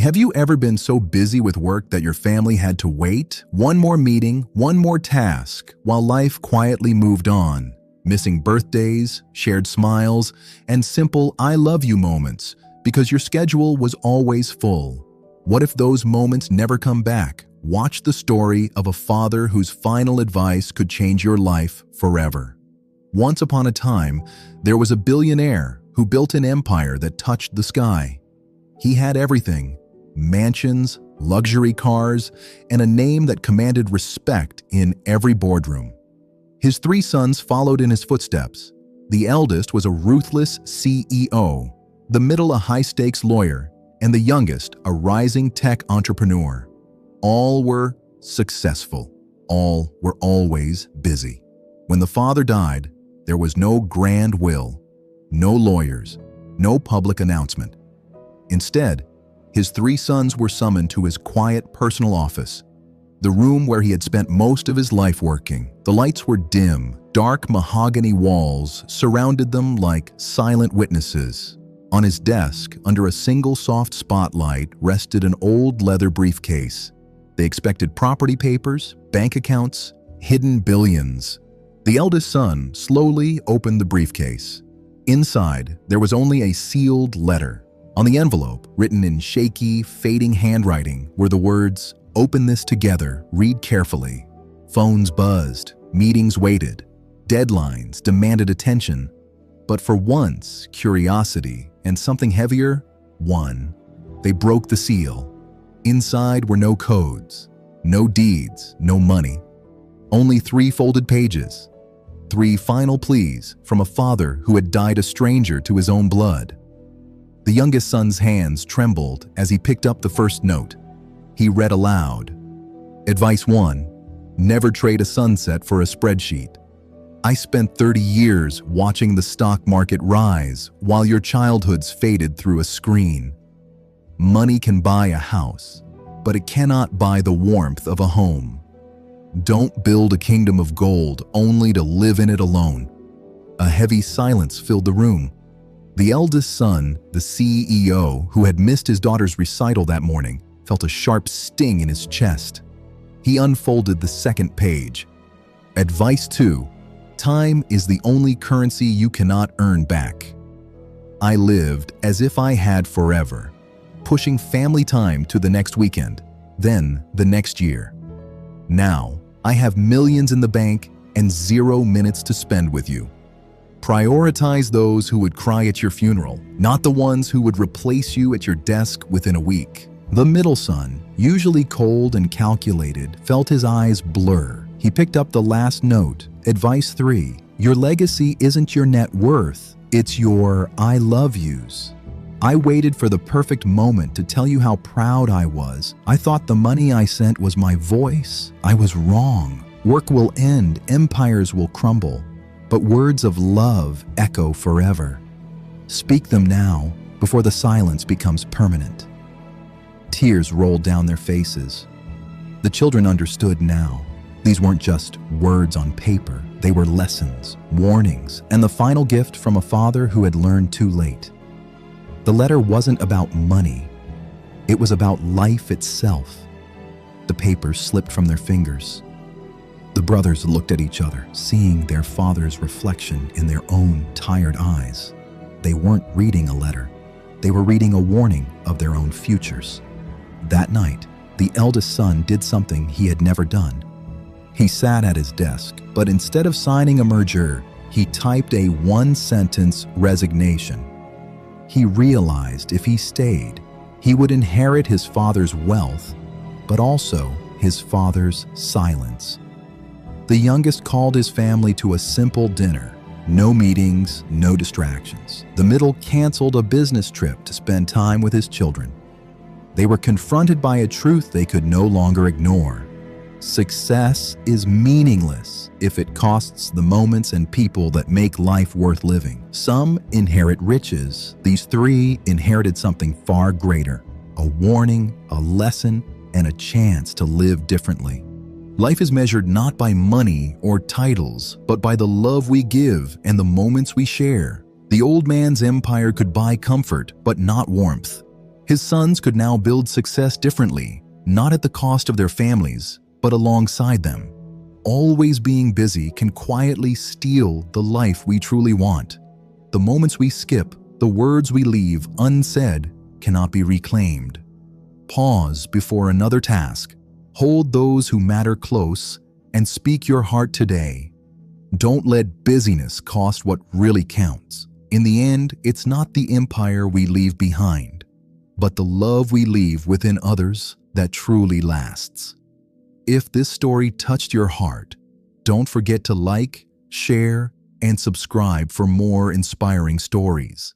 Have you ever been so busy with work that your family had to wait? One more meeting, one more task, while life quietly moved on, missing birthdays, shared smiles, and simple "I love you" moments because your schedule was always full. What if those moments never come back? Watch the story of a father whose final advice could change your life forever. Once upon a time, there was a billionaire who built an empire that touched the sky. He had everything: mansions, luxury cars, and a name that commanded respect in every boardroom. His three sons followed in his footsteps. The eldest was a ruthless CEO, the middle a high-stakes lawyer, and the youngest a rising tech entrepreneur. All were successful. All were always busy. When the father died, there was no grand will, no lawyers, no public announcement. Instead, his three sons were summoned to his quiet personal office, the room where he had spent most of his life working. The lights were dim, dark mahogany walls surrounded them like silent witnesses. On his desk, under a single soft spotlight, rested an old leather briefcase. They expected property papers, bank accounts, hidden billions. The eldest son slowly opened the briefcase. Inside, there was only a sealed letter. On the envelope, written in shaky, fading handwriting, were the words, "Open this together, read carefully." Phones buzzed, meetings waited, deadlines demanded attention. But for once, curiosity and something heavier won. They broke the seal. Inside were no codes, no deeds, no money. Only 3 folded pages. 3 final pleas from a father who had died a stranger to his own blood. The youngest son's hands trembled as he picked up the first note. He read aloud, "Advice 1, never trade a sunset for a spreadsheet. I spent 30 years watching the stock market rise while your childhoods faded through a screen. Money can buy a house, but it cannot buy the warmth of a home. Don't build a kingdom of gold only to live in it alone." A heavy silence filled the room. The eldest son, the CEO, who had missed his daughter's recital that morning, felt a sharp sting in his chest. He unfolded the second page. "Advice 2, time is the only currency you cannot earn back. I lived as if I had forever, pushing family time to the next weekend, then the next year. Now, I have millions in the bank and 0 minutes to spend with you. Prioritize those who would cry at your funeral, not the ones who would replace you at your desk within a week." The middle son, usually cold and calculated, felt his eyes blur. He picked up the last note. "Advice 3, your legacy isn't your net worth, it's your I love yous. I waited for the perfect moment to tell you how proud I was. I thought the money I sent was my voice. I was wrong. Work will end, empires will crumble, but words of love echo forever. Speak them now, before the silence becomes permanent." Tears rolled down their faces. The children understood now. These weren't just words on paper. They were lessons, warnings, and the final gift from a father who had learned too late. The letter wasn't about money. It was about life itself. The paper slipped from their fingers. The brothers looked at each other, seeing their father's reflection in their own tired eyes. They weren't reading a letter. They were reading a warning of their own futures. That night, the eldest son did something he had never done. He sat at his desk, but instead of signing a merger, he typed a 1-sentence resignation. He realized if he stayed, he would inherit his father's wealth, but also his father's silence. The youngest called his family to a simple dinner. No meetings, no distractions. The middle canceled a business trip to spend time with his children. They were confronted by a truth they could no longer ignore. Success is meaningless if it costs the moments and people that make life worth living. Some inherit riches. These 3 inherited something far greater: a warning, a lesson, and a chance to live differently. Life is measured not by money or titles, but by the love we give and the moments we share. The old man's empire could buy comfort, but not warmth. His sons could now build success differently, not at the cost of their families, but alongside them. Always being busy can quietly steal the life we truly want. The moments we skip, the words we leave unsaid, cannot be reclaimed. Pause before another task. Hold those who matter close and speak your heart today. Don't let busyness cost what really counts. In the end, it's not the empire we leave behind, but the love we leave within others that truly lasts. If this story touched your heart, don't forget to like, share, and subscribe for more inspiring stories.